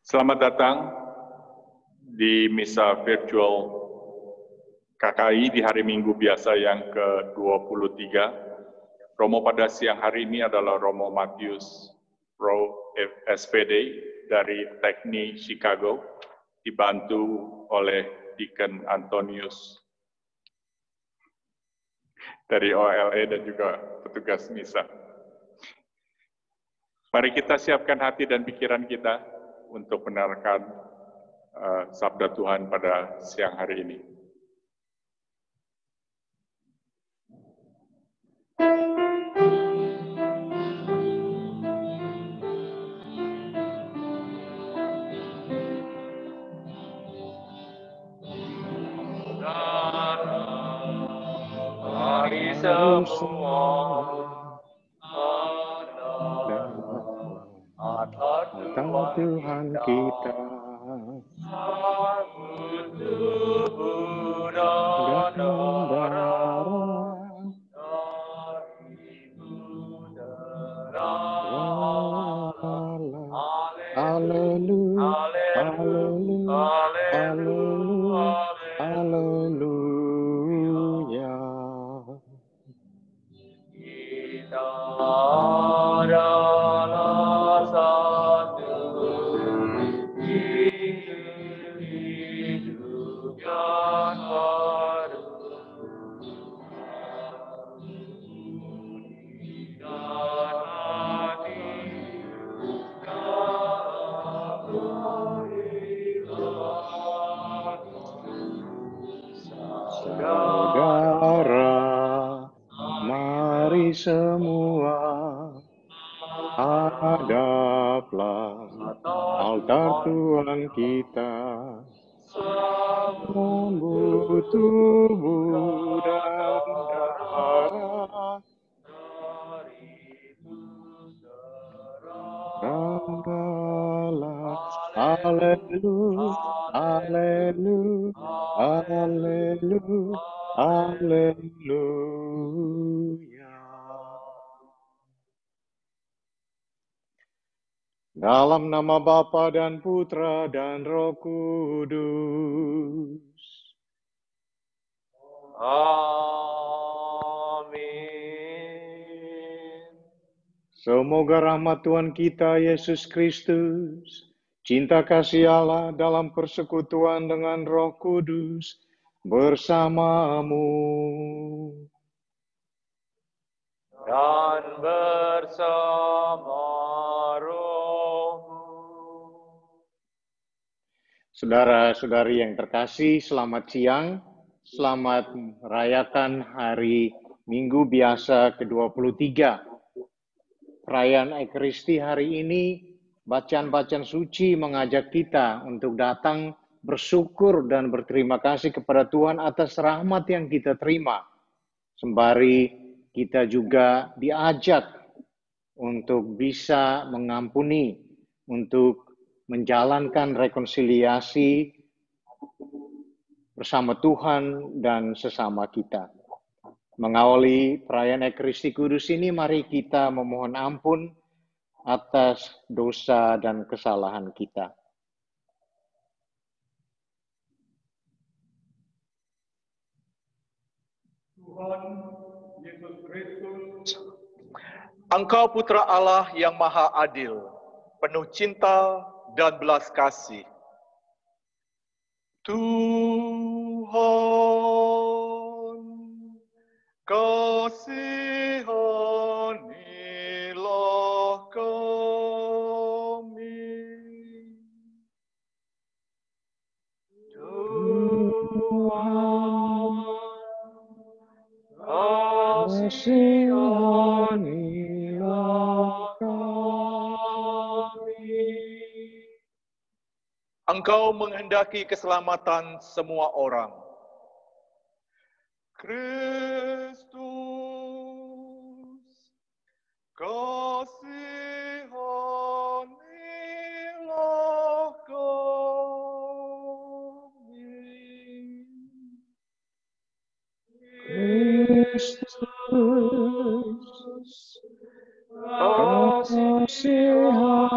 Selamat datang di Misa Virtual KKI di hari Minggu biasa yang ke-23. Romo pada siang hari ini adalah Romo Matius Pro SPD dari Tekni Chicago, dibantu oleh Deacon Antonius dari OLE dan juga petugas Misa. Mari kita siapkan hati dan pikiran kita untuk mendengarkan sabda Tuhan pada siang hari ini. Mari semua atas Tuhan kita, sambut tubuh dan darah dari udara. Haleluya, Kita adalah satu, hidup yang baru. Dan hati saudara, mari semua hadaplah altar Tuhan kita, sambut tubuh dan darah Allah. Haleluya, haleluya, haleluya, haleluya. Dalam nama Bapa dan Putra dan Roh Kudus. Amin. Semoga rahmat Tuhan kita Yesus Kristus, cinta kasih Allah dalam persekutuan dengan Roh Kudus bersamamu Dan bersama rohmu. Saudara-saudari yang terkasih, selamat siang. Selamat merayakan hari Minggu biasa ke-23. Perayaan Ekaristi hari ini, bacaan-bacaan suci mengajak kita untuk datang bersyukur dan berterima kasih kepada Tuhan atas rahmat yang kita terima. Sembari kita juga diajak untuk bisa mengampuni, untuk menjalankan rekonsiliasi bersama Tuhan dan sesama kita. Mengawali perayaan Ekaristi Kudus ini, mari kita memohon ampun atas dosa dan kesalahan kita. Tuhan Yesus Kristus, Engkau Putra Allah yang Maha Adil, penuh cinta dan belas kasih. Tuhan, kasihanilah kami. Tuhan, kasihanilah kami. Engkau menghendaki keselamatan semua orang. Kristus, kasihanilah kami. Kristus, kasihanilah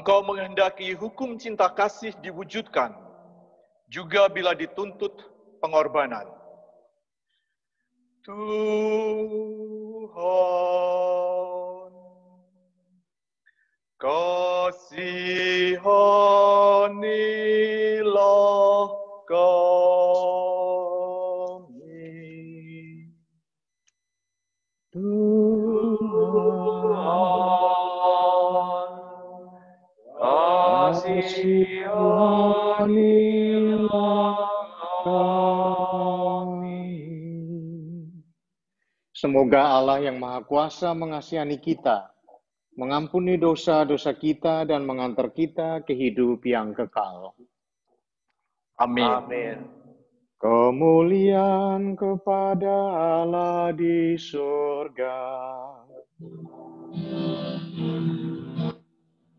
Engkau menghendaki hukum cinta kasih diwujudkan, juga bila dituntut pengorbanan. Tuhan, kasihanilah kami. Tuhan, kasihanilah kami. Semoga Allah yang Maha Kuasa mengasihani kita, mengampuni dosa-dosa kita, dan mengantar kita ke hidup yang kekal. Amin. Amin. Kemuliaan kepada Allah di surga.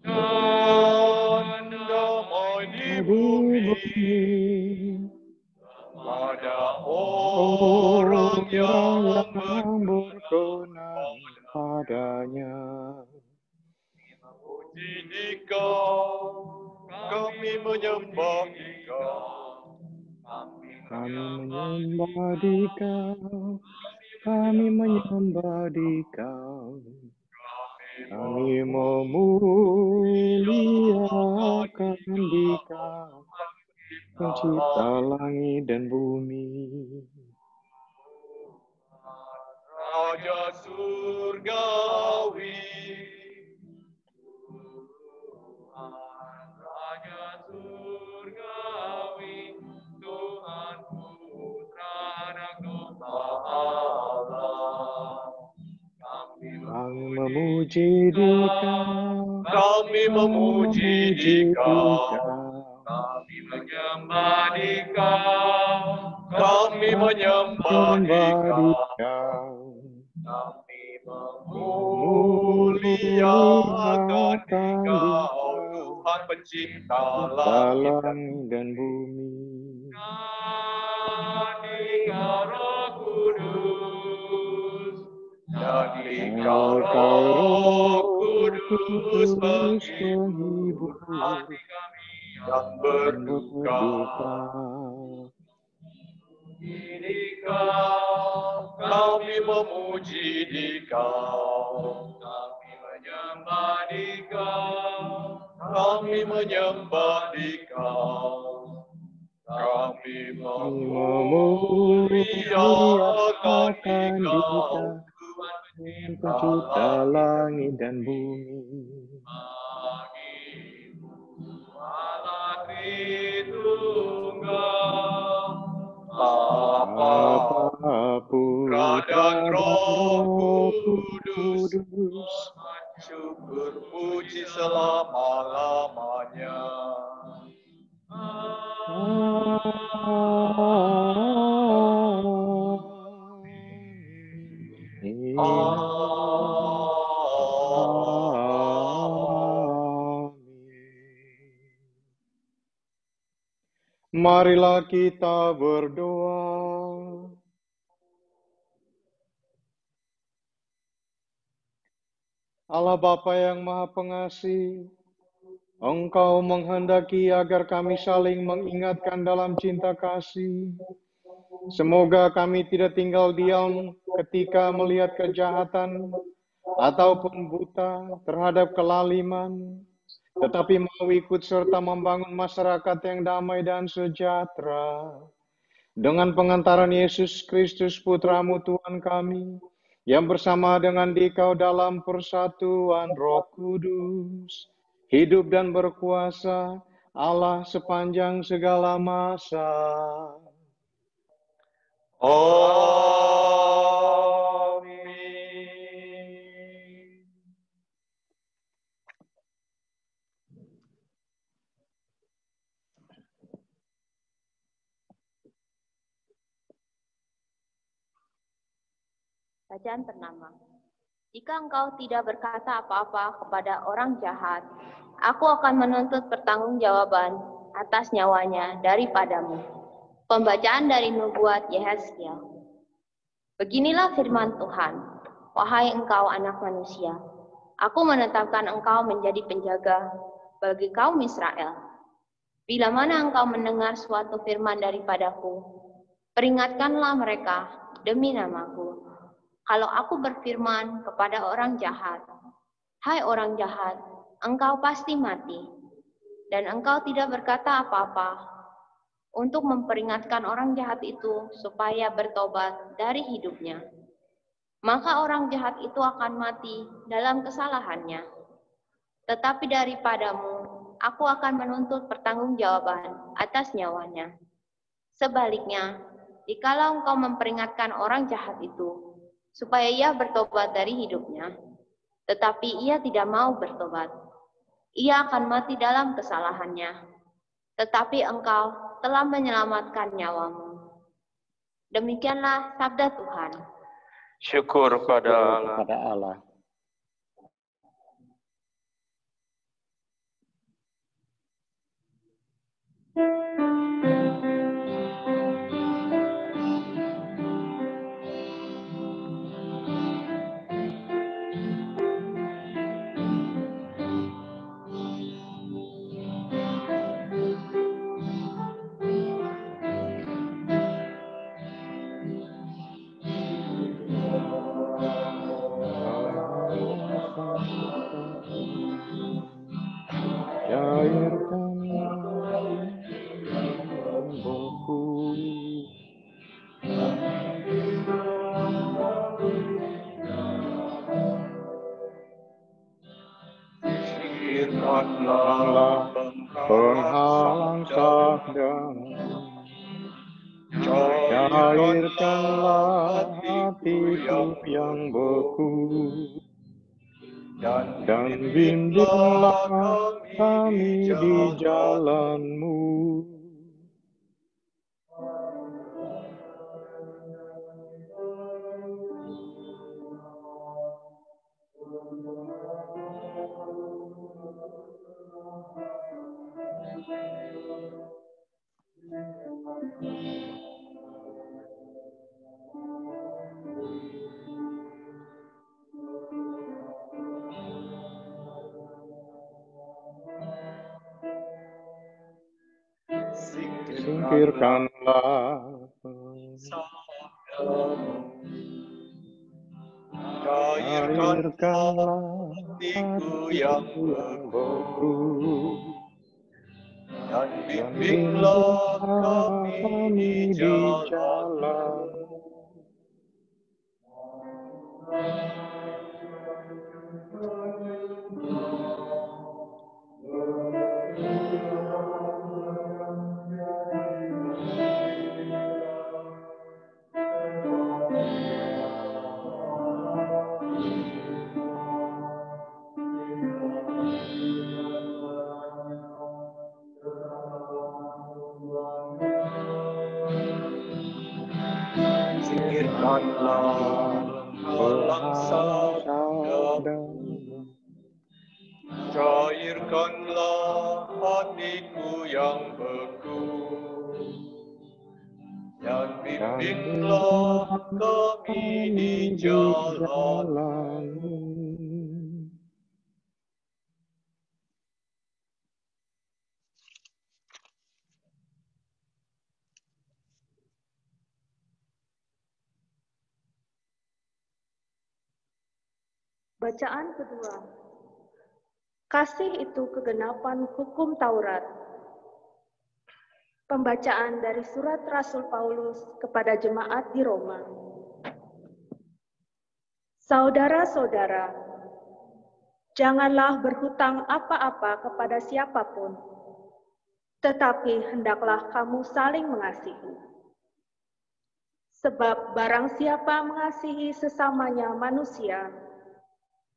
Dan damai di bumi pada orang yang berkenan padanya. memuji Dikau, kami menyembah Dikau. Kami menyembah Dikau, kami menyembah Dikau. Kami memuliakan Dikau, Pencipta langit dan bumi. Raja surgawi, Raja surgawi, Tuhan Putra Anak Domba Allah. Kami memuji Dikau, Kami memuji Dikau, kami menyembah Dikau, kami menyembah Dikau, kami memuliakan Dikau, Tuhan Pencipta langit dan bumi. Dikau Roh Kudus, dan Dikau Engkau Roh Roh Kudus penghibur hati kami yang berduka. Dikau, kami memuji Dikau, kami menyembah Dikau, kami menyembah Dikau, kami memuliakan Dikau, Tuhan Pencipta langit dan bumi. Bagimu Allah Tritunggal, Bapa, Putra dan Roh Kudus, syukur puji selama-lamanya. Marilah kita berdoa. Allah Bapa yang Maha Pengasih, Engkau menghendaki agar kami saling mengingatkan dalam cinta kasih. Semoga kami tidak tinggal diam ketika melihat kejahatan ataupun buta terhadap kelaliman, tetapi mau ikut serta membangun masyarakat yang damai dan sejahtera. Dengan pengantaran Yesus Kristus Putra-Mu Tuhan kami, yang bersama dengan Dikau dalam persatuan Roh Kudus, hidup dan berkuasa Allah sepanjang segala masa. Amin. Bacaan pertama. Jika engkau tidak berkata apa-apa kepada orang jahat, aku akan menuntut pertanggungjawaban atas nyawanya daripadamu. Pembacaan dari nubuat Yehezkiel. Beginilah firman Tuhan, wahai engkau anak manusia, aku menetapkan engkau menjadi penjaga bagi kaum Israel. Bila mana engkau mendengar suatu firman daripadaku, peringatkanlah mereka demi namaku. Kalau aku berfirman kepada orang jahat, hai orang jahat, engkau pasti mati, dan engkau tidak berkata apa-apa untuk memperingatkan orang jahat itu supaya bertobat dari hidupnya, maka orang jahat itu akan mati dalam kesalahannya. Tetapi daripadamu, aku akan menuntut pertanggungjawaban atas nyawanya. Sebaliknya, jikalau engkau memperingatkan orang jahat itu, supaya ia bertobat dari hidupnya, tetapi ia tidak mau bertobat, ia akan mati dalam kesalahannya. Tetapi engkau telah menyelamatkan nyawamu. Demikianlah sabda Tuhan. Syukur kepada Allah. Cairkanlah penghalang sabda, cairkanlah hatiku yang beku, dan bimbinglah kami di jalan-Mu. Singkirkanlah cairkanlah hatiku yang beku, dan bimbinglah kami di jalan. Singkirkanlah penghalang sabda, cairkanlah hatiku yang beku, dan bimbinglah kami di jalan. Bacaan kedua. Kasih itu kegenapan hukum Taurat. Pembacaan dari surat Rasul Paulus kepada jemaat di Roma. Saudara-saudara, janganlah berhutang apa-apa kepada siapapun, tetapi hendaklah kamu saling mengasihi. Sebab barang siapa mengasihi sesamanya manusia,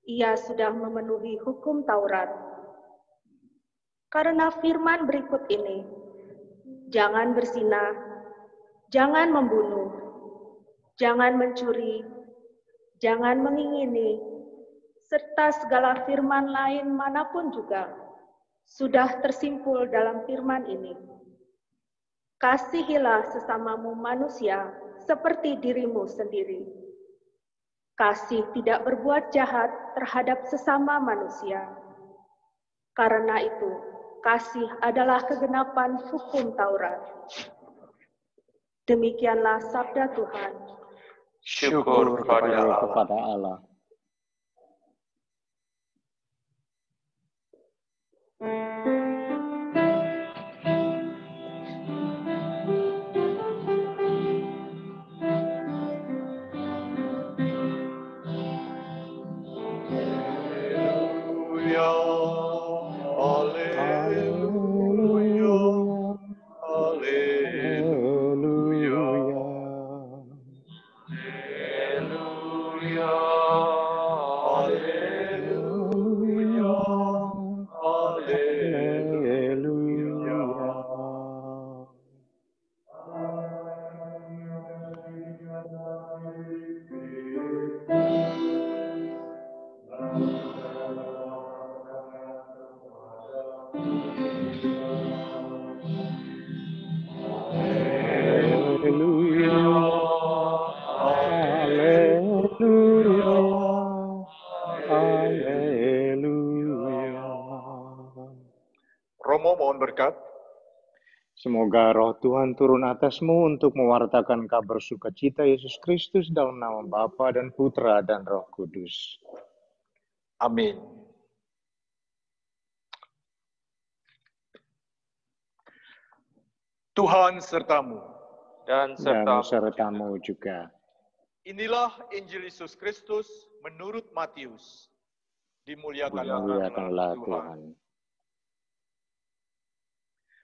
ia sudah memenuhi hukum Taurat. Karena firman berikut ini, jangan berzina, jangan membunuh, jangan mencuri, jangan mengingini, serta segala firman lain manapun juga, sudah tersimpul dalam firman ini. Kasihilah sesamamu manusia seperti dirimu sendiri. Kasih tidak berbuat jahat terhadap sesama manusia. Karena itu, kasih adalah kegenapan hukum Taurat. Demikianlah sabda Tuhan. Syukur kepada Allah. Romo mohon berkat. Semoga roh Tuhan turun atasmu untuk mewartakan kabar sukacita Yesus Kristus dalam nama Bapa dan Putra dan Roh Kudus. Amin. Tuhan sertamu. Dan sertamu juga. Inilah Injil Yesus Kristus menurut Matius. Dimuliakanlah Tuhan.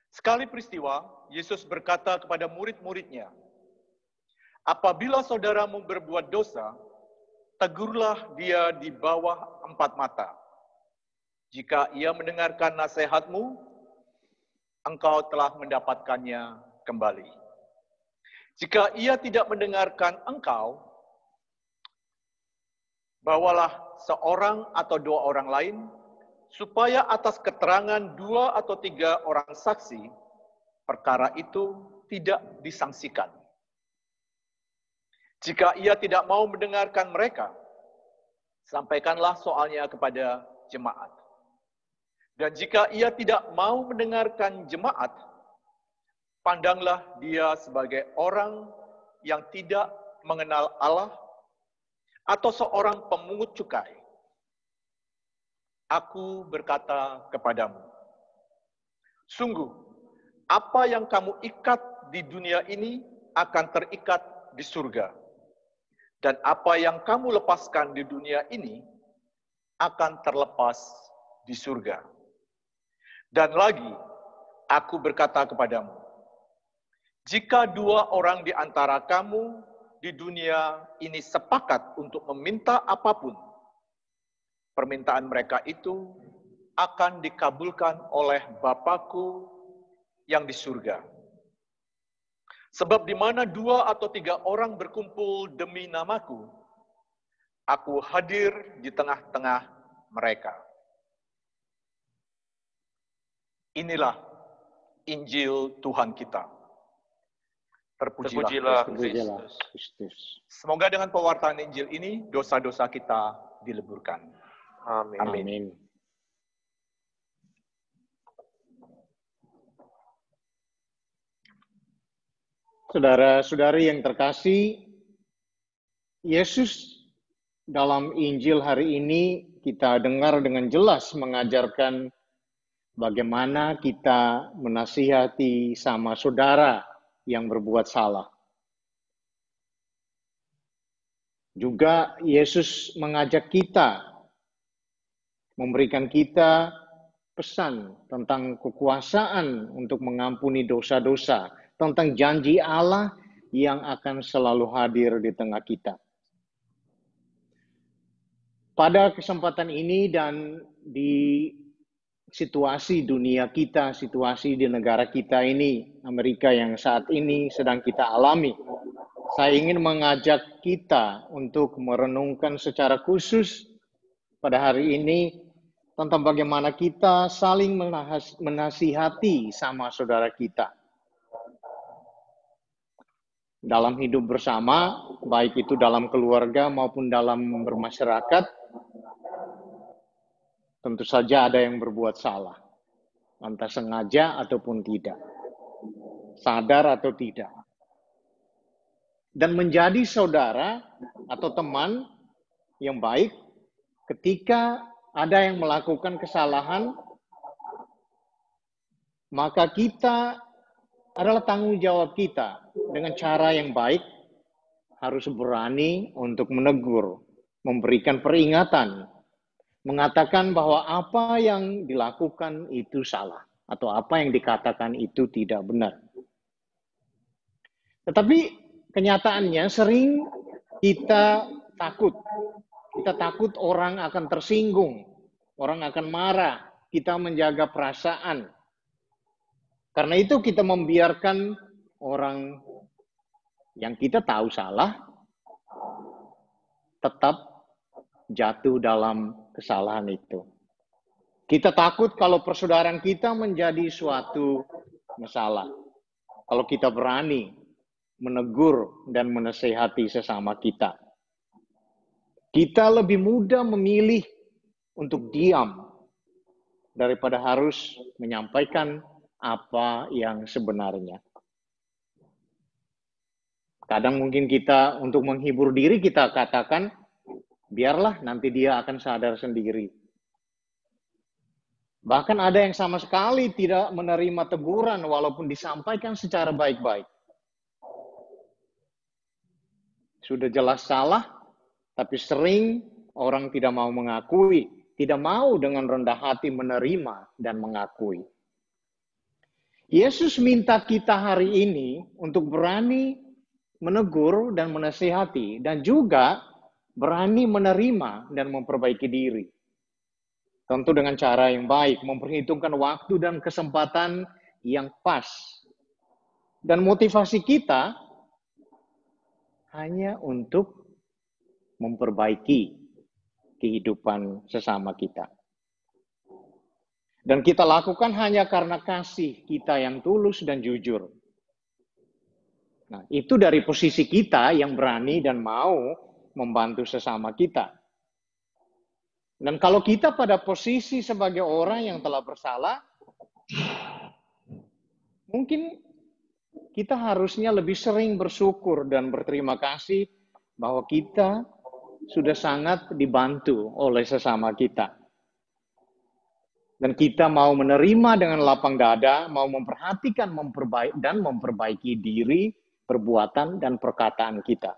Sekali peristiwa, Yesus berkata kepada murid-muridnya, "Apabila saudaramu berbuat dosa, tegurlah dia di bawah 4 mata. Jika ia mendengarkan nasihatmu, engkau telah mendapatkannya kembali. Jika ia tidak mendengarkan engkau, bawalah seorang atau 2 orang lain, supaya atas keterangan 2 atau 3 orang saksi, perkara itu tidak disangsikan. Jika ia tidak mau mendengarkan mereka, sampaikanlah soalnya kepada jemaat. Dan jika ia tidak mau mendengarkan jemaat, pandanglah dia sebagai orang yang tidak mengenal Allah atau seorang pemungut cukai. Aku berkata kepadamu, sungguh, apa yang kamu ikat di dunia ini akan terikat di surga. Dan apa yang kamu lepaskan di dunia ini akan terlepas di surga. Dan lagi, aku berkata kepadamu, jika 2 orang di antara kamu di dunia ini sepakat untuk meminta apapun, permintaan mereka itu akan dikabulkan oleh Bapa-Ku yang di surga. Sebab di mana 2 atau 3 orang berkumpul demi nama-Ku, Aku hadir di tengah-tengah mereka." Inilah Injil Tuhan kita. Terpujilah Kristus. Semoga dengan pewartaan Injil ini, dosa-dosa kita dileburkan. Amin. Amin. Saudara-saudari yang terkasih, Yesus dalam Injil hari ini kita dengar dengan jelas mengajarkan bagaimana kita menasihati sama saudara yang berbuat salah. Juga Yesus mengajak kita, memberikan kita pesan tentang kekuasaan untuk mengampuni dosa-dosa, tentang janji Allah yang akan selalu hadir di tengah kita. Pada kesempatan ini dan di situasi dunia kita, situasi di negara kita ini, Amerika yang saat ini sedang kita alami, saya ingin mengajak kita untuk merenungkan secara khusus pada hari ini tentang bagaimana kita saling menasihati sama saudara kita. Dalam hidup bersama, baik itu dalam keluarga maupun dalam bermasyarakat, Tentu saja ada yang berbuat salah, entah sengaja ataupun tidak, sadar atau tidak. Dan menjadi saudara atau teman yang baik ketika ada yang melakukan kesalahan, maka kita adalah tanggung jawab kita dengan cara yang baik, harus berani untuk menegur, memberikan peringatan, mengatakan bahwa apa yang dilakukan itu salah, atau apa yang dikatakan itu tidak benar. Tetapi kenyataannya sering kita takut. Kita takut orang akan tersinggung, orang akan marah, kita menjaga perasaan. Karena itu kita membiarkan orang yang kita tahu salah tetap jatuh dalam kesalahan itu. Kita takut kalau persaudaraan kita menjadi suatu masalah. Kalau kita berani menegur dan menasehati sesama kita. Kita lebih mudah memilih untuk diam daripada harus menyampaikan apa yang sebenarnya. Kadang mungkin kita untuk menghibur diri kita katakan, biarlah nanti dia akan sadar sendiri. Bahkan ada yang sama sekali tidak menerima teguran walaupun disampaikan secara baik-baik. Sudah jelas salah, tapi sering orang tidak mau mengakui, tidak mau dengan rendah hati menerima dan mengakui. Yesus minta kita hari ini untuk berani menegur dan menasihati, dan juga berani menerima dan memperbaiki diri. Tentu dengan cara yang baik, memperhitungkan waktu dan kesempatan yang pas. Dan motivasi kita hanya untuk memperbaiki kehidupan sesama kita. Dan kita lakukan hanya karena kasih kita yang tulus dan jujur. Nah, itu dari posisi kita yang berani dan mau membantu sesama kita. Dan kalau kita pada posisi sebagai orang yang telah bersalah, mungkin kita harusnya lebih sering bersyukur dan berterima kasih bahwa kita sudah sangat dibantu oleh sesama kita. Dan kita mau menerima dengan lapang dada, mau memperhatikan dan memperbaiki diri, perbuatan, dan perkataan kita.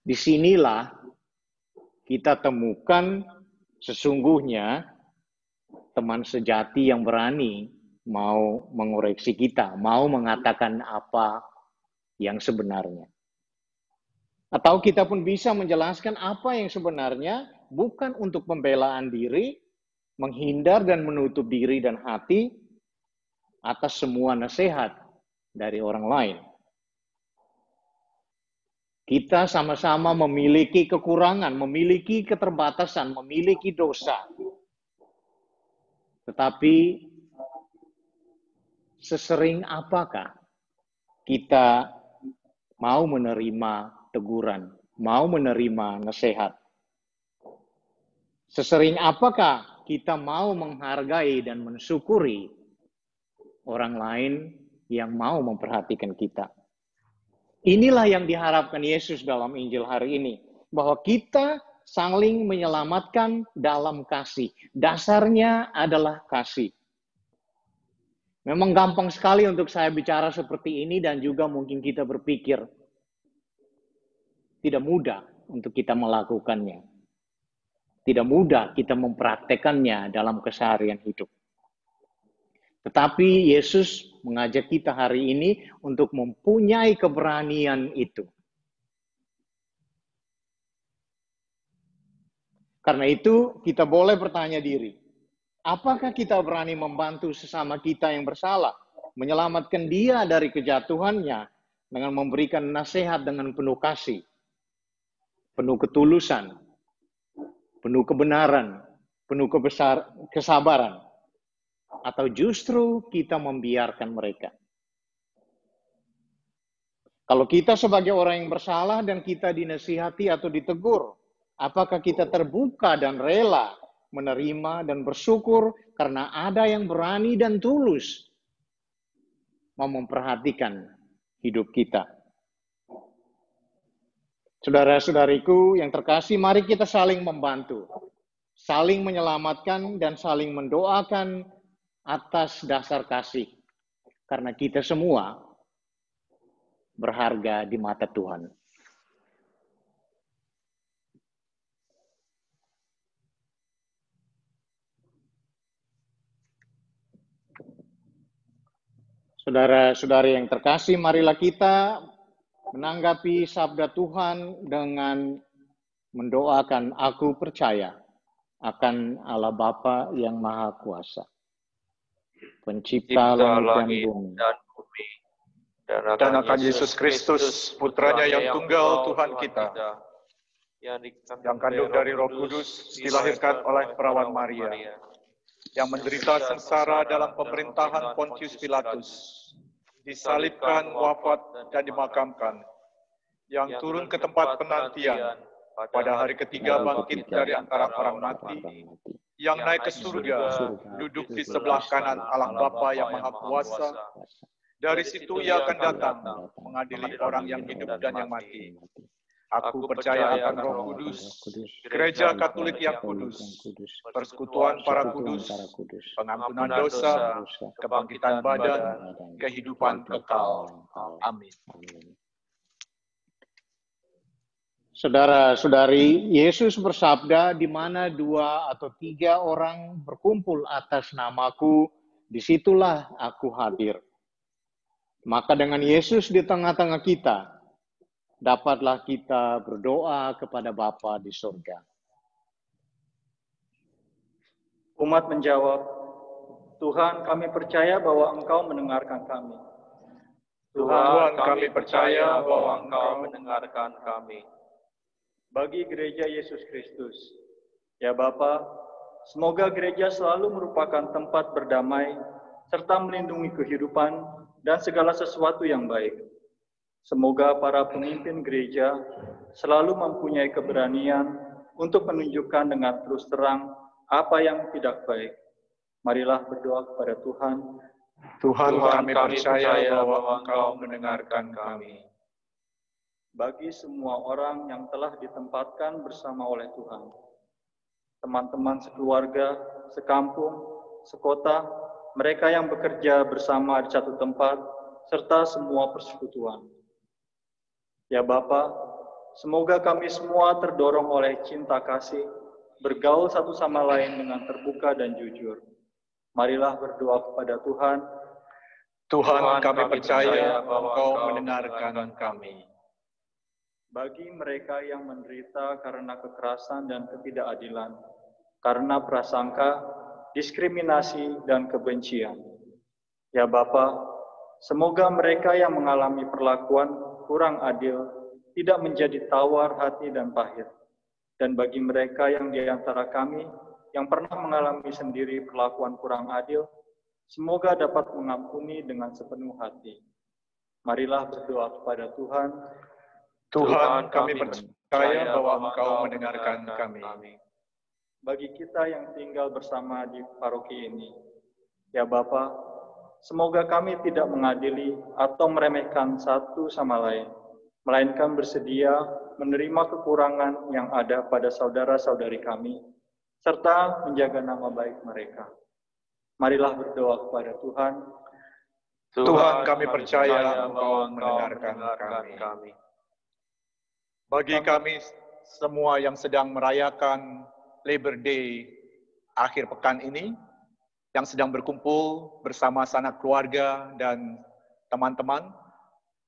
Disinilah kita temukan sesungguhnya teman sejati yang berani mau mengoreksi kita, mau mengatakan apa yang sebenarnya. Atau kita pun bisa menjelaskan apa yang sebenarnya, bukan untuk pembelaan diri, menghindar dan menutup diri dan hati atas semua nasihat dari orang lain. Kita sama-sama memiliki kekurangan, memiliki keterbatasan, memiliki dosa. Tetapi sesering apakah kita mau menerima teguran, mau menerima nasihat? Sesering apakah kita mau menghargai dan mensyukuri orang lain yang mau memperhatikan kita? Inilah yang diharapkan Yesus dalam Injil hari ini. Bahwa kita saling menyelamatkan dalam kasih. Dasarnya adalah kasih. Memang gampang sekali untuk saya bicara seperti ini dan juga mungkin kita berpikir tidak mudah untuk kita melakukannya. Tidak mudah kita mempraktekannya dalam keseharian hidup. Tetapi Yesus mengajak kita hari ini untuk mempunyai keberanian itu. Karena itu kita boleh bertanya diri, apakah kita berani membantu sesama kita yang bersalah, menyelamatkan dia dari kejatuhannya dengan memberikan nasihat dengan penuh kasih, penuh ketulusan, penuh kebenaran, penuh kesabaran, atau justru kita membiarkan mereka? Kalau kita sebagai orang yang bersalah dan kita dinasihati atau ditegur, apakah kita terbuka dan rela menerima dan bersyukur karena ada yang berani dan tulus mau memperhatikan hidup kita. Saudara-saudariku yang terkasih, mari kita saling membantu, saling menyelamatkan dan saling mendoakan atas dasar kasih. Karena kita semua berharga di mata Tuhan. Saudara-saudari yang terkasih, marilah kita menanggapi sabda Tuhan dengan mendoakan, aku percaya akan Allah Bapa yang Maha Kuasa, Pencipta langit dan bumi, dan akan Yesus Kristus, Putranya yang tunggal Tuhan kita, yang kandung dari Roh Kudus, dilahirkan oleh perawan Maria, yang menderita sengsara dalam pemerintahan Pontius Pilatus, disalibkan, wafat, dan dimakamkan, yang turun ke tempat penantian, pada hari ketiga bangkit dari antara orang mati, yang naik ke surga, duduk di sebelah kanan Allah Bapa yang Maha Kuasa. Dari situ ia akan datang, mengadili orang yang hidup dan yang mati. Aku percaya akan Roh Kudus, Gereja Katolik yang kudus, persekutuan para kudus, pengampunan dosa, kebangkitan badan, kehidupan kekal. Amin. Saudara-saudari, Yesus bersabda, di mana 2 atau 3 orang berkumpul atas namaku, disitulah aku hadir. Maka dengan Yesus di tengah-tengah kita, dapatlah kita berdoa kepada Bapa di surga. Umat menjawab, Tuhan, kami percaya bahwa Engkau mendengarkan kami. Tuhan, kami percaya bahwa Engkau mendengarkan kami. Bagi gereja Yesus Kristus, ya Bapa, semoga gereja selalu merupakan tempat berdamai, serta melindungi kehidupan dan segala sesuatu yang baik. Semoga para pemimpin gereja selalu mempunyai keberanian untuk menunjukkan dengan terus terang apa yang tidak baik. Marilah berdoa kepada Tuhan. Tuhan, kami percaya bahwa Engkau mendengarkan kami. Bagi semua orang yang telah ditempatkan bersama oleh Tuhan, teman-teman sekeluarga, sekampung, sekota, mereka yang bekerja bersama di satu tempat, serta semua persekutuan. Ya Bapa, semoga kami semua terdorong oleh cinta kasih, bergaul satu sama lain dengan terbuka dan jujur. Marilah berdoa kepada Tuhan. Tuhan, kami percaya bahwa Engkau mendengarkan kami. Bagi mereka yang menderita karena kekerasan dan ketidakadilan, karena prasangka, diskriminasi, dan kebencian. Ya Bapa, semoga mereka yang mengalami perlakuan kurang adil, tidak menjadi tawar hati dan pahit. Dan bagi mereka yang di antara kami, yang pernah mengalami sendiri perlakuan kurang adil, semoga dapat mengampuni dengan sepenuh hati. Marilah berdoa kepada Tuhan. Tuhan, kami percaya bahwa Engkau mendengarkan kami. Bagi kita yang tinggal bersama di paroki ini, ya Bapa, semoga kami tidak mengadili atau meremehkan satu sama lain, melainkan bersedia menerima kekurangan yang ada pada saudara-saudari kami, serta menjaga nama baik mereka. Marilah berdoa kepada Tuhan. Tuhan, kami percaya Engkau mendengarkan kami. Bagi kami semua yang sedang merayakan Labor Day akhir pekan ini, yang sedang berkumpul bersama sanak keluarga dan teman-teman,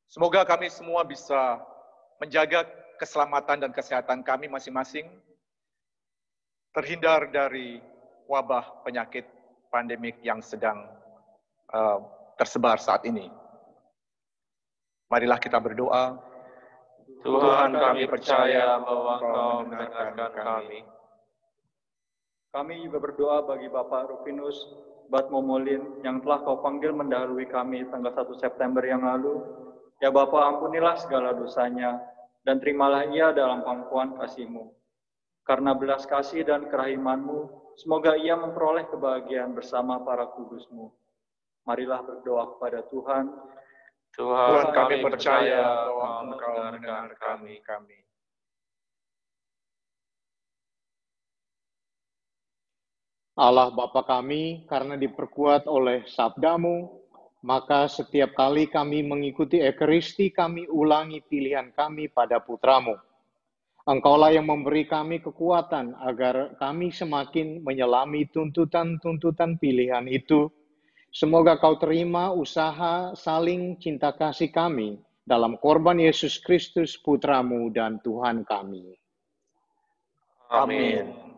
semoga kami semua bisa menjaga keselamatan dan kesehatan kami masing-masing, terhindar dari wabah penyakit pandemik yang sedang tersebar saat ini. Marilah kita berdoa. Tuhan, kami percaya bahwa Engkau mendengarkan kami. Kami juga berdoa bagi Bapak Rufinus Batmomolin yang telah Kau panggil mendahului kami tanggal 1 September yang lalu. Ya Bapak, ampunilah segala dosanya dan terimalah ia dalam pangkuan kasih-Mu. Karena belas kasih dan kerahiman-Mu, Semoga ia memperoleh kebahagiaan bersama para kudus-Mu. Marilah berdoa kepada Tuhan. Tuhan, kami percaya bahwa Engkau mendengar kami. Allah Bapa kami, karena diperkuat oleh sabda-Mu, maka setiap kali kami mengikuti Ekaristi, kami ulangi pilihan kami pada Putra-Mu. Engkaulah yang memberi kami kekuatan agar kami semakin menyelami tuntutan-tuntutan pilihan itu. Semoga Kau terima usaha saling cinta kasih kami dalam korban Yesus Kristus, Putra-Mu dan Tuhan kami. Amin.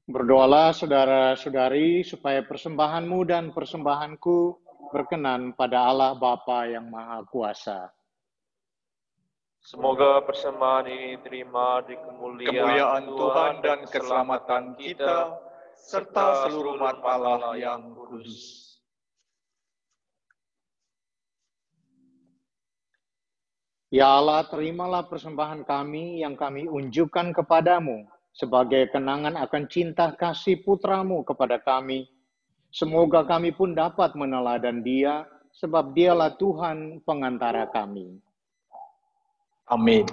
Berdoalah saudara-saudari supaya persembahanmu dan persembahanku berkenan pada Allah Bapa yang Maha Kuasa. Semoga persembahan ini diterima di kemuliaan Tuhan dan keselamatan kita, serta seluruh umat Allah yang kudus. Ya Allah, terimalah persembahan kami yang kami unjukkan kepadamu sebagai kenangan akan cinta kasih Putra-Mu kepada kami. Semoga kami pun dapat meneladan Dia, sebab Dialah Tuhan pengantara kami. Amin.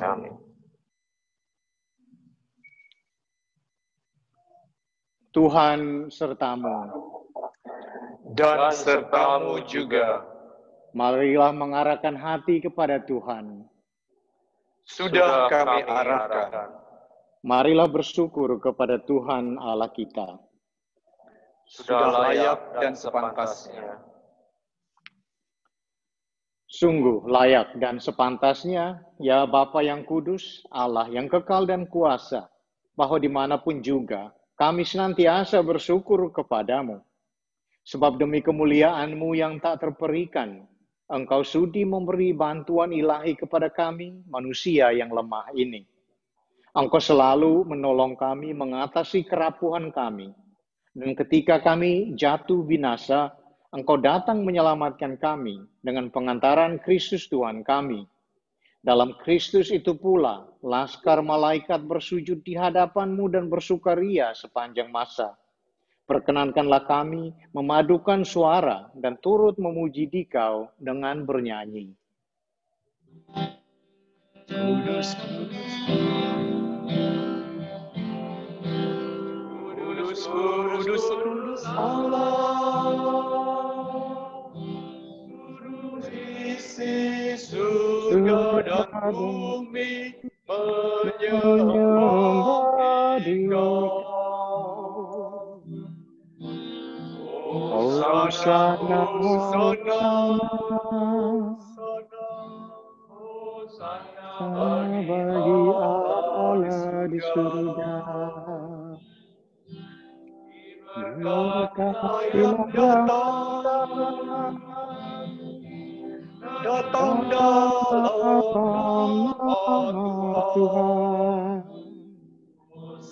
Tuhan sertamu. Dan sertamu juga. Marilah mengarahkan hati kepada Tuhan. Sudah kami arahkan. Marilah bersyukur kepada Tuhan Allah kita. Sudah layak dan sepantasnya. Sungguh layak dan sepantasnya, ya Bapa yang kudus, Allah yang kekal dan kuasa, bahwa dimanapun juga kami senantiasa bersyukur kepadamu. Sebab demi kemuliaan-Mu yang tak terperikan, Engkau sudi memberi bantuan ilahi kepada kami, manusia yang lemah ini. Engkau selalu menolong kami mengatasi kerapuhan kami. Dan ketika kami jatuh binasa, Engkau datang menyelamatkan kami dengan pengantaran Kristus Tuhan kami. Dalam Kristus itu pula, laskar malaikat bersujud di hadapan-Mu dan bersukaria sepanjang masa. Perkenankanlah kami memadukan suara dan turut memuji Dikau dengan bernyanyi. Kudus, kudus, kudus Allah, kudus isi surga dan bumi menyembah Dikau. Hosana, Hosana, bagi Allah di surga. Berkatilah datang dalam nama Tuhan.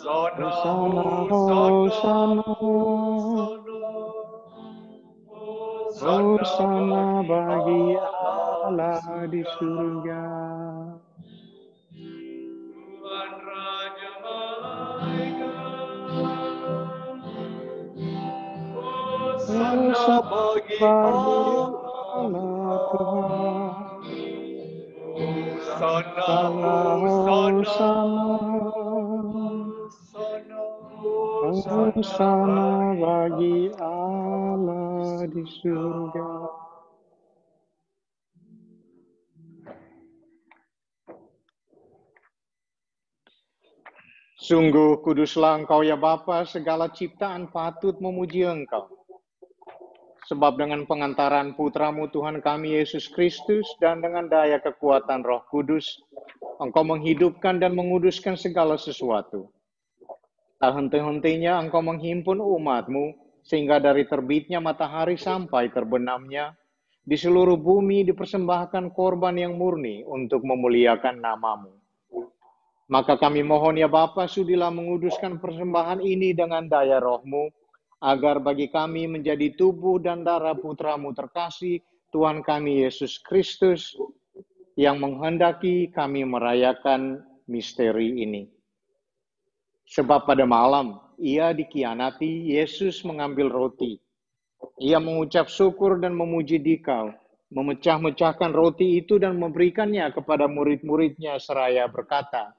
Hosana, Hosana, Hosana bagi Allah di surga. Tuhan Raja Malaikat, Hosana bagi Allah Tuhan. Hosana, Hosana bagi Allah di surga. Sungguh kuduslah Engkau ya Bapa, segala ciptaan patut memuji Engkau. Sebab dengan pengantaran Putra-Mu Tuhan kami Yesus Kristus dan dengan daya kekuatan Roh Kudus, Engkau menghidupkan dan menguduskan segala sesuatu. Tak henti-hentinya Engkau menghimpun umat-Mu, sehingga dari terbitnya matahari sampai terbenamnya, di seluruh bumi dipersembahkan korban yang murni untuk memuliakan nama-Mu. Maka kami mohon ya Bapa, sudilah menguduskan persembahan ini dengan daya Roh-Mu, agar bagi kami menjadi tubuh dan darah Putra-Mu terkasih, Tuhan kami Yesus Kristus, yang menghendaki kami merayakan misteri ini. Sebab pada malam Ia dikhianati, Yesus mengambil roti. Ia mengucap syukur dan memuji Dikau, memecah-mecahkan roti itu dan memberikannya kepada murid-muridnya seraya berkata,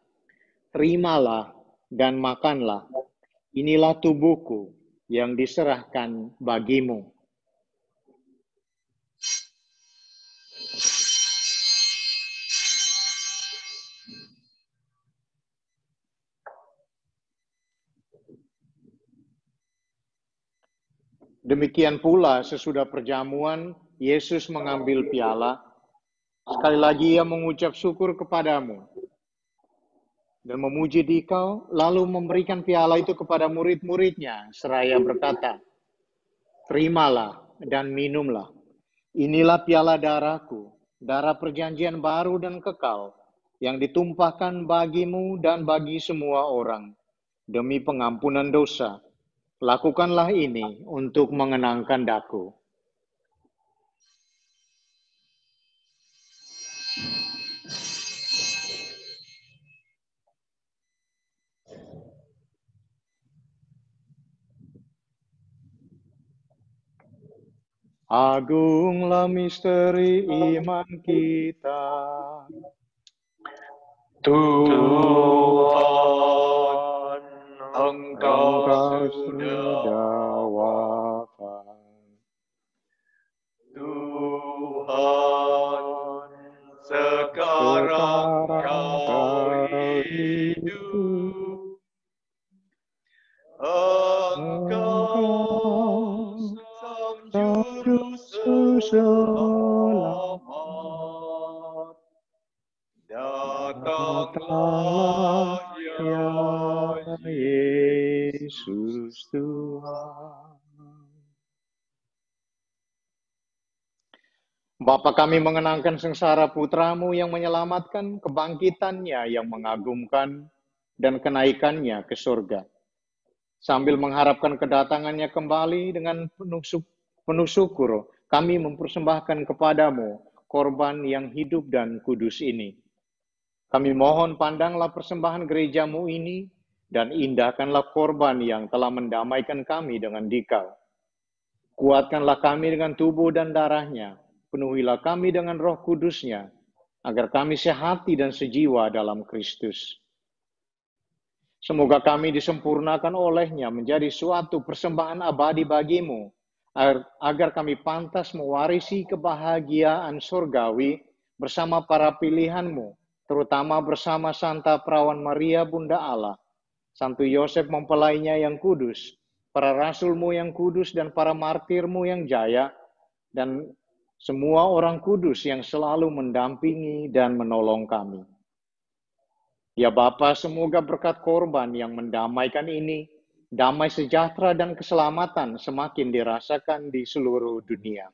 "Terimalah dan makanlah, inilah tubuhku yang diserahkan bagimu." Demikian pula sesudah perjamuan, Yesus mengambil piala. Sekali lagi Ia mengucap syukur kepadamu dan memuji Dikau, lalu memberikan piala itu kepada murid-muridnya, seraya berkata, "Terimalah dan minumlah. Inilah piala darahku, darah perjanjian baru dan kekal, yang ditumpahkan bagimu dan bagi semua orang, demi pengampunan dosa. Lakukanlah ini untuk mengenangkan Daku." Agunglah misteri iman kita. Tuhan, Engkau sudah wafat. Tuhan, sekarang Kau hidup. Engkau Juru selamat, datanglah ya Yesus Tuhan. Bapa, kami mengenangkan sengsara Putra-Mu yang menyelamatkan, kebangkitannya yang mengagumkan, dan kenaikannya ke surga. Sambil mengharapkan kedatangannya kembali dengan penuh syukur, kami mempersembahkan kepadamu korban yang hidup dan kudus ini. Kami mohon pandanglah persembahan gerejamu ini dan indahkanlah korban yang telah mendamaikan kami dengan Dikau. Kuatkanlah kami dengan tubuh dan darahnya, penuhilah kami dengan Roh Kudusnya, agar kami sehati dan sejiwa dalam Kristus. Semoga kami disempurnakan olehnya menjadi suatu persembahan abadi bagimu, agar kami pantas mewarisi kebahagiaan surgawi bersama para pilihanmu, terutama bersama Santa Perawan Maria Bunda Allah, Santo Yosef mempelainya yang kudus, para rasul-Mu yang kudus dan para martir-Mu yang jaya, dan semua orang kudus yang selalu mendampingi dan menolong kami. Ya Bapa, semoga berkat korban yang mendamaikan ini, damai sejahtera dan keselamatan semakin dirasakan di seluruh dunia.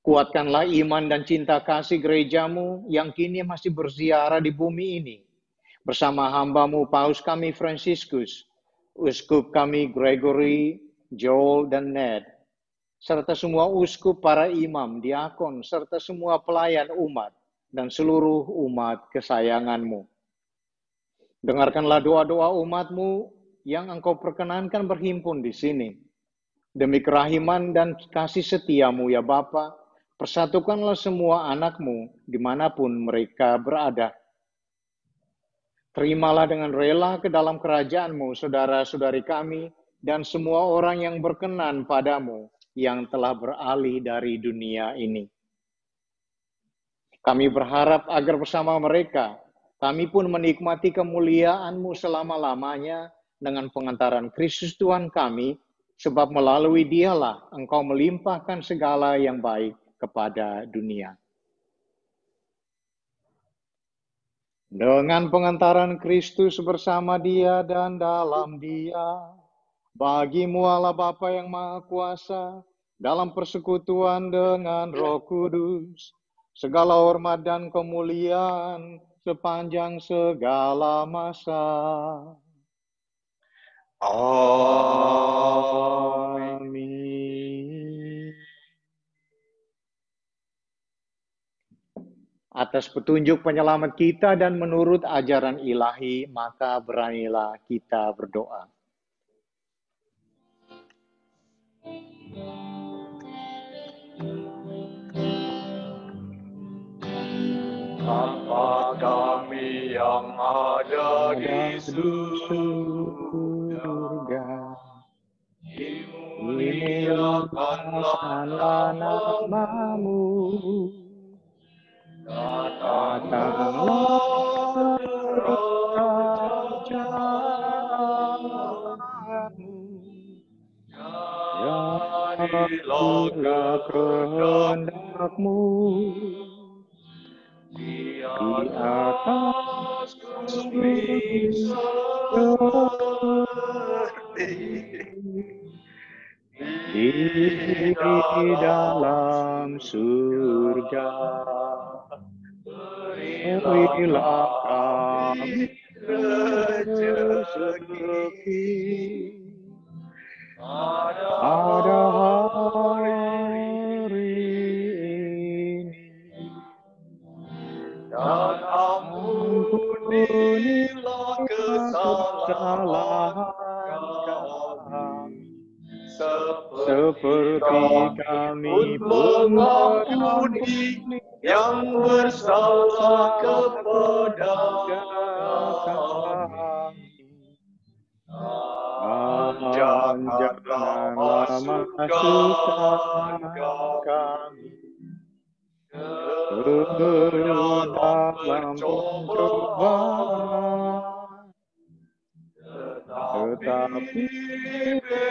Kuatkanlah iman dan cinta kasih gereja-Mu yang kini masih berziarah di bumi ini, bersama hamba-Mu Paus kami Fransiskus, Uskup kami Gregory, Joel, dan Ned, serta semua uskup, para imam, diakon, serta semua pelayan umat, dan seluruh umat kesayangan-Mu. Dengarkanlah doa-doa umat-Mu yang Engkau perkenankan berhimpun di sini. Demi kerahiman dan kasih setia-Mu ya Bapa, persatukanlah semua anak-Mu dimanapun mereka berada. Terimalah dengan rela ke dalam kerajaan-Mu saudara-saudari kami dan semua orang yang berkenan pada-Mu yang telah beralih dari dunia ini. Kami berharap agar bersama mereka, kami pun menikmati kemuliaan-Mu selama-lamanya dengan pengantaran Kristus Tuhan kami, sebab melalui Dialah Engkau melimpahkan segala yang baik kepada dunia. Dengan pengantaran Kristus bersama Dia dan dalam Dia, bagi-Mu Allah Bapa yang Maha Kuasa, dalam persekutuan dengan Roh Kudus, segala hormat dan kemuliaan sepanjang segala masa. Amin. Atas petunjuk penyelamat kita dan menurut ajaran ilahi, maka beranilah kita berdoa. Bapa kami yang ada di surga, dimuliakanlah nama-Mu. Datanglah kerajaanmu, jadilah kehendak-Mu di atas bumi seperti di dalam surga. Berilah kami rezeki pada hari ini, dan ampunilah kesalahan kami, seperti kami pun mengampuni yang bersalah kepada kami. Janganlah masukkan kami ke dalam pencobaan, tetapi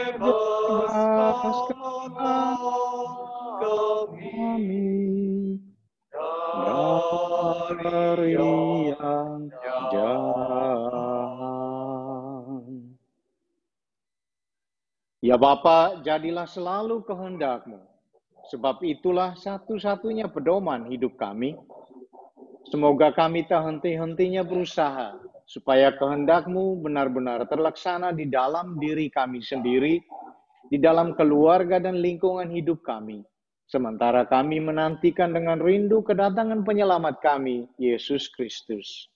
bebaskanlah kami dari yang jahat. Ya Bapa, jadilah selalu kehendak-Mu, sebab itulah satu-satunya pedoman hidup kami. Semoga kami tak henti-hentinya berusaha, supaya kehendak-Mu benar-benar terlaksana di dalam diri kami sendiri, di dalam keluarga dan lingkungan hidup kami, sementara kami menantikan dengan rindu kedatangan penyelamat kami, Yesus Kristus.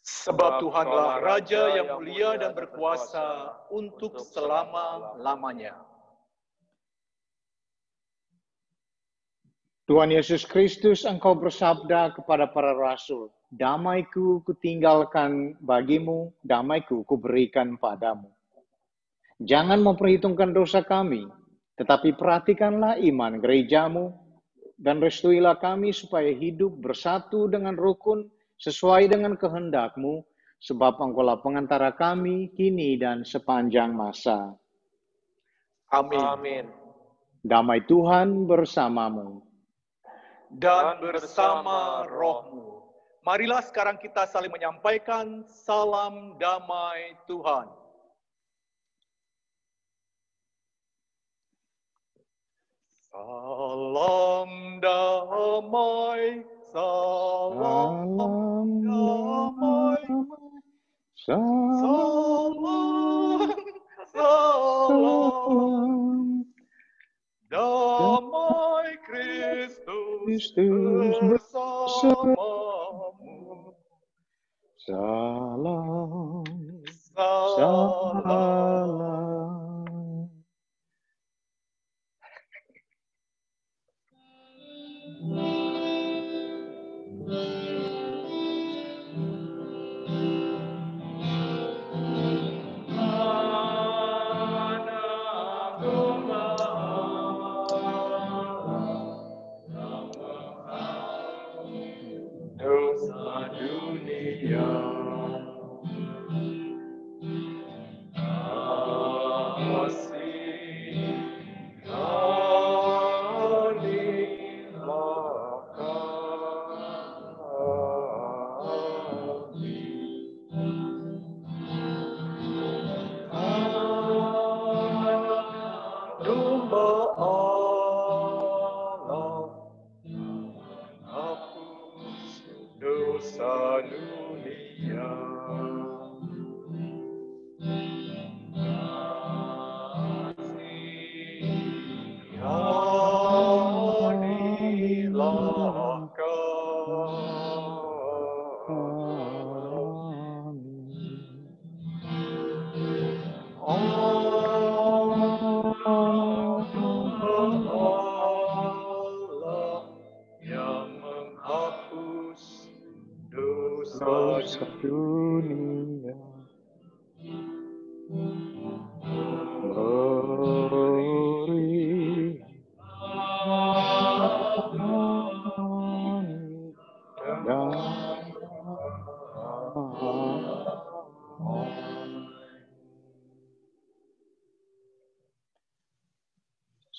Sebab Tuhanlah Raja yang mulia dan berkuasa untuk selama-lamanya. Tuhan Yesus Kristus, Engkau bersabda kepada para rasul, damai-Ku kutinggalkan bagimu, damai-Ku kuberikan padamu. Jangan memperhitungkan dosa kami, tetapi perhatikanlah iman gereja-Mu, dan restuilah kami supaya hidup bersatu dengan rukun, sesuai dengan kehendak-Mu, sebab Engkaulah pengantara kami kini dan sepanjang masa. Amin. Damai Tuhan bersamamu. Dan bersama rohmu. Marilah sekarang kita saling menyampaikan salam damai Tuhan. Salam damai, salam damai, salam, salam, damai Kristus bersamamu. Salam, Salam. salam. Dosa dunia, kasih kanilah kami. Domba Allah, hapus dosa dunia. Kanilah Allah yang menghapus dosa Dunia beri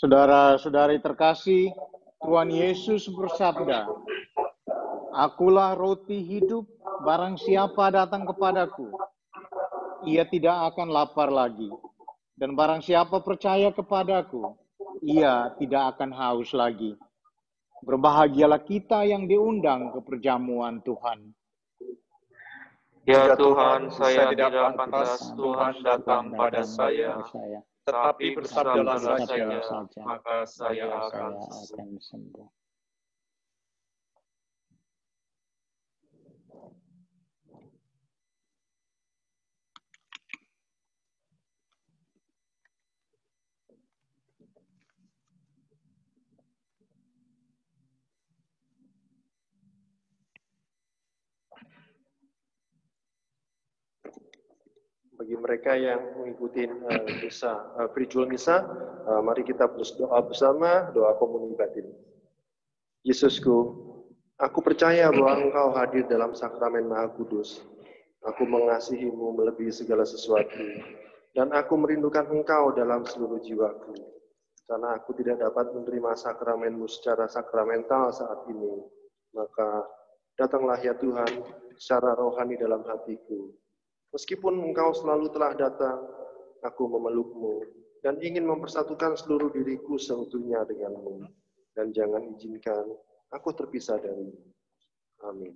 Saudara-saudari terkasih, Tuhan Yesus bersabda, "Akulah roti hidup, barang siapa datang kepadaku, ia tidak akan lapar lagi. Dan barang siapa percaya kepadaku, ia tidak akan haus lagi." Berbahagialah kita yang diundang ke perjamuan Tuhan. Ya Tuhan, saya tidak pantas Tuhan datang pada saya, tetapi bersabdalah saja, maka saya akan sembuh. Bagi mereka yang mengikuti virtual misa, mari kita berdoa bersama, doa komuni batin. Yesusku, aku percaya bahwa Engkau hadir dalam sakramen Maha Kudus. Aku mengasihi-Mu melebihi segala sesuatu, dan aku merindukan Engkau dalam seluruh jiwaku. Karena aku tidak dapat menerima sakramenmu secara sakramental saat ini, maka datanglah ya Tuhan secara rohani dalam hatiku. Meskipun Engkau selalu telah datang, aku memelukmu dan ingin mempersatukan seluruh diriku seutuhnya denganmu. Dan jangan izinkan aku terpisah darimu. Amin.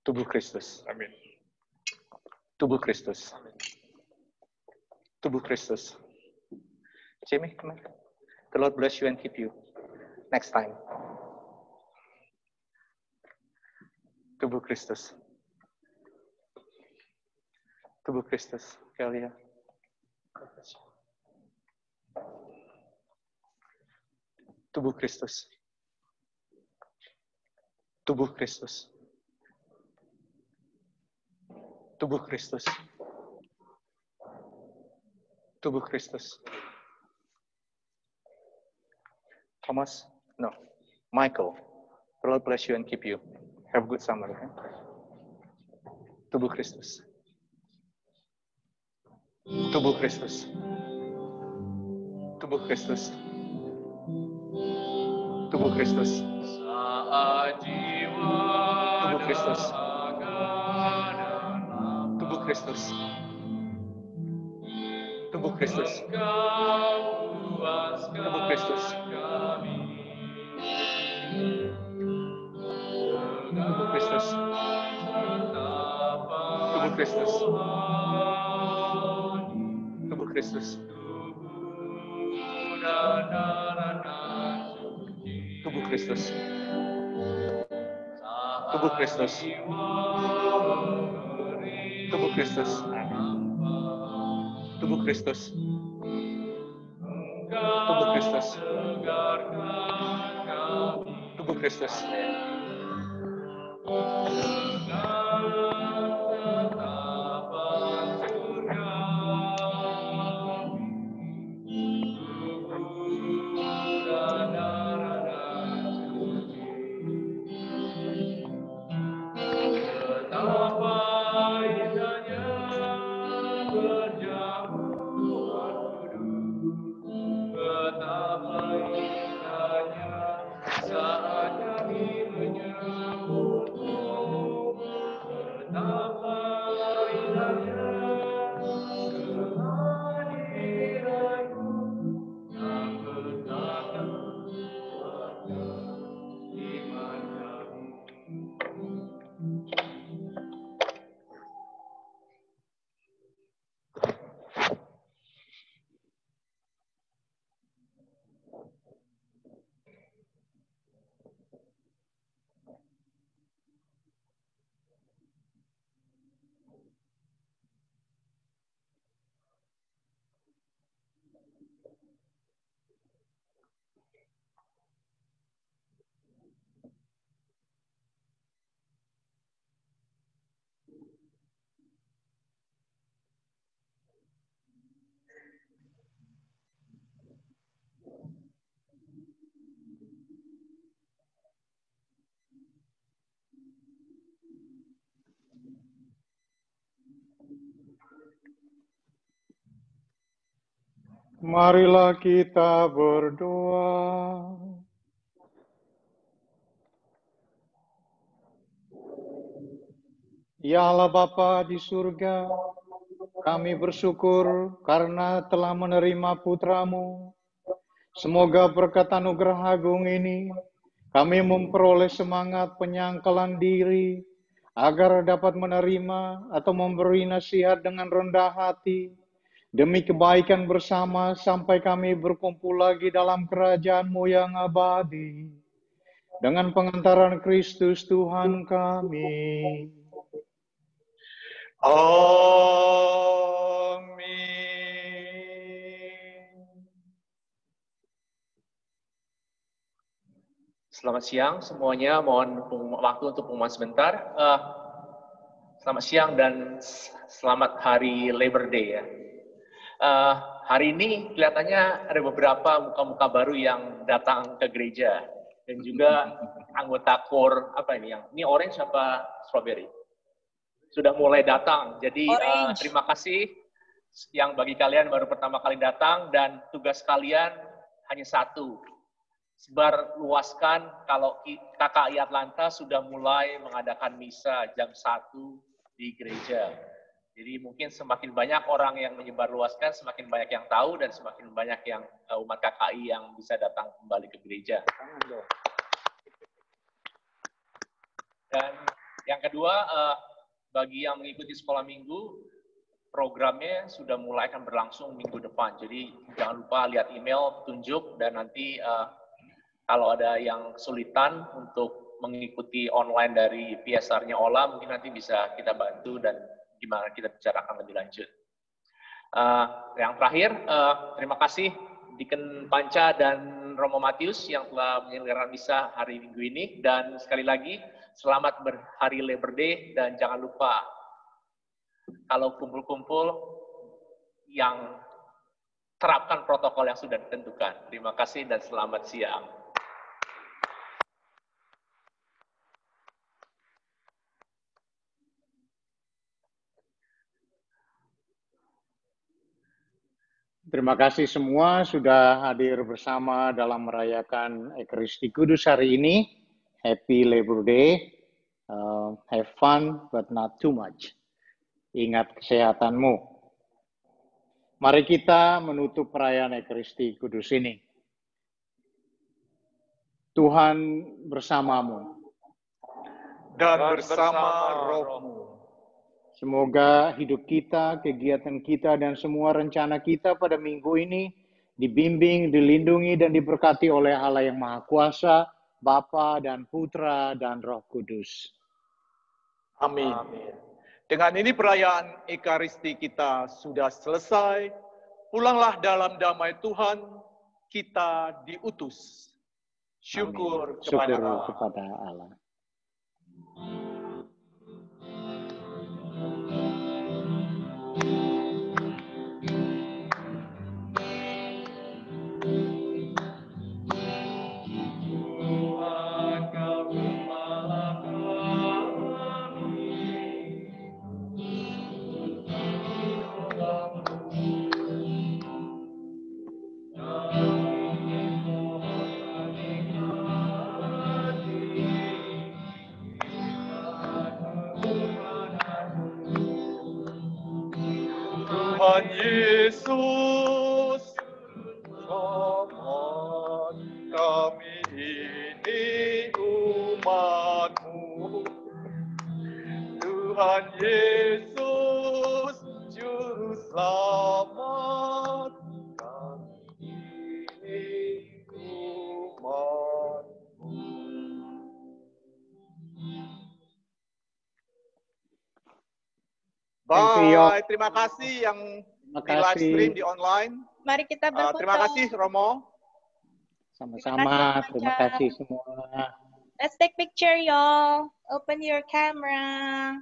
Tubuh Kristus. Amin. Tubuh Kristus. Tubuh Kristus. Jimmy, come on. The Lord bless you and keep you. Next time. Tubuh Kristus. Tubuh Kristus. Kelia. Tubuh Kristus. Tubuh Kristus. Tubuh Kristus. Tubuh Kristus. Thomas? No. Michael. The Lord bless you and keep you. Have good summer. Ya. Tubuh Kristus. Tubuh Kristus. Tubuh Kristus. Tubuh Kristus. Tubuh Kristus. Tubuh Kristus. Tubuh Kristus. Tubuh Kristus. Tubuh Kristus. Tubuh Kristus. Tubuh Kristus. Tubuh Kristus. Tubuh Kristus. Tubuh Kristus. Tubuh Kristus. Tubuh Kristus. Tubuh Kristus. Marilah kita berdoa. Ya Allah Bapa di surga, kami bersyukur karena telah menerima putra-Mu. Semoga berkat anugerah agung ini, kami memperoleh semangat penyangkalan diri, agar dapat menerima atau memberi nasihat dengan rendah hati, demi kebaikan bersama sampai kami berkumpul lagi dalam kerajaan-Mu yang abadi. Dengan pengantaran Kristus Tuhan kami. Selamat siang semuanya, mohon waktu untuk pengumuman sebentar. Selamat siang dan selamat hari Labor Day ya. Hari ini kelihatannya ada beberapa muka-muka baru yang datang ke gereja dan juga anggota core apa ini orange apa strawberry sudah mulai datang. Jadi terima kasih yang bagi kalian baru pertama kali datang dan tugas kalian hanya satu. Sebar luaskan kalau KKI Atlanta sudah mulai mengadakan misa jam 1 di gereja. Jadi mungkin semakin banyak orang yang menyebar luaskan, semakin banyak yang tahu, dan semakin banyak yang umat KKI yang bisa datang kembali ke gereja. Dan yang kedua, bagi yang mengikuti sekolah minggu, programnya sudah mulai akan berlangsung minggu depan. Jadi jangan lupa lihat email, tunjuk, dan nanti kalau ada yang kesulitan untuk mengikuti online dari PSR-nya Ola, mungkin nanti bisa kita bantu dan gimana kita bicarakan lebih lanjut. Yang terakhir, terima kasih Deacon Panca dan Romo Matius yang telah menyelenggarakan misa hari Minggu ini. Dan sekali lagi, selamat berhari Labor Day, dan jangan lupa kalau kumpul-kumpul yang terapkan protokol yang sudah ditentukan. Terima kasih dan selamat siang. Terima kasih semua sudah hadir bersama dalam merayakan Ekaristi Kudus hari ini. Happy Labor Day. Have fun but not too much. Ingat kesehatanmu. Mari kita menutup perayaan Ekaristi Kudus ini. Tuhan bersamamu. Dan bersama rohmu. Semoga hidup kita, kegiatan kita, dan semua rencana kita pada minggu ini dibimbing, dilindungi, dan diberkati oleh Allah yang Maha Kuasa, Bapa dan Putra dan Roh Kudus. Amin. Dengan ini perayaan Ekaristi kita sudah selesai. Pulanglah dalam damai Tuhan, kita diutus. Syukur kepada Allah. Tuhan Yesus, selamat kami ini umat-Mu. Tuhan Yesus, Juru Selamat kami ini umat-Mu. Bye. Terima kasih yang di live stream di online. Mari kita berfoto. Terima kasih Romo. Sama-sama. Terima kasih semua. Let's take picture, y'all. Open your camera.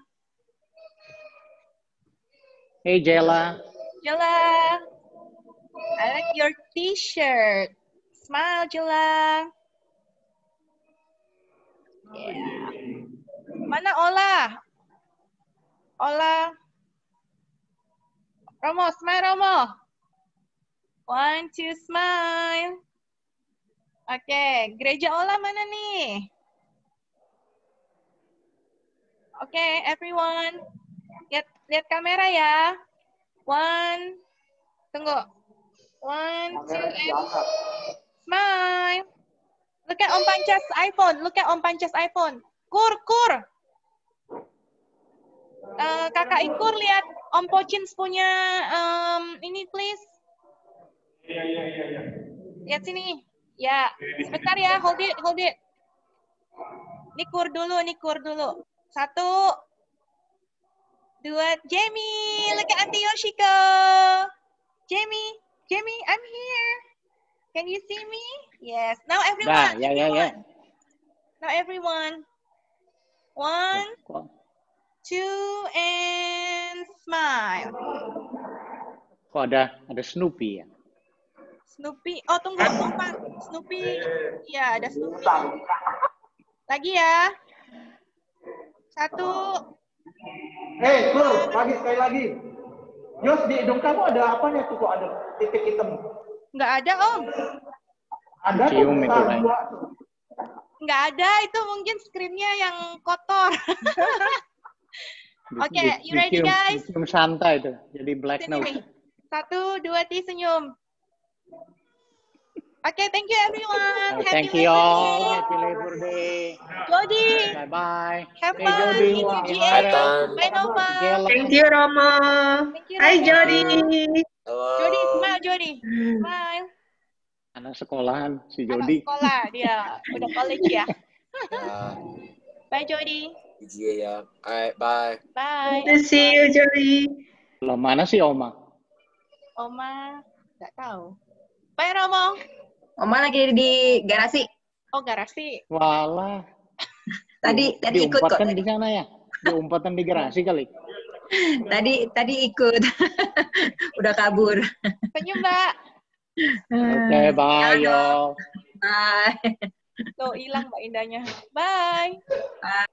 Hey, Jella. Jella. I like your t-shirt. Smile, Jella. Yeah. Mana Ola? Ola. Romo, smile Romo. 1, 2, smile. Oke, gereja Ola mana nih? Oke, everyone. Lihat kamera ya. 1, tunggu. 1, 2, and smile. Look at Om Pancas iPhone. Look at Om Pancas iPhone. Kur. Kakak Ikur lihat Om Pocins punya ini please. Iya. Lihat sini. Ya, sebentar ya, hold it. Nikur dulu. 1, 2, Jamie, look at Auntie Yoshiko. Jamie, I'm here. Can you see me? Yes. Now everyone. Ya. Now everyone. 1, 2, and smile. Kok ada Snoopy ya? Snoopy. Oh, tunggu. Snoopy. Ya, ada Snoopy. Lagi ya. 1. Lagi sekali lagi. Yos, di hidung kamu ada apanya tuh kok ada titik hitam? Nggak ada, Om. Ada tuh, nggak ada, itu mungkin screen-nya yang kotor. Oke, you ready guys? Cium santai itu, jadi black nose. 1, 2, 3, senyum. Oke, thank you everyone. Thank you all. Happy Labor Day. Jody. Bye-bye. Have fun. Thank you, GA. Bye, Nova. Thank you, Romo. Hai, Jody. Jody, smile, Jody. Smile. Anak sekolahan, si Jody. Anak sekolah, dia udah college ya. Bye, Jody. Ya. Bye. Bye. Good to see you, Jody. Loh, mana sih Oma? Oma, nggak tahu. Bye, Romo. Oma lagi di garasi. Oh, garasi. Walah. Tadi ikut kok. Diumpatan di sana ya? Diumpatan di garasi kali? Tadi ikut. Udah kabur. Senyum, Mbak. Oke, bye, y'all. Bye. Tuh, hilang Mbak Indahnya. Bye. Bye.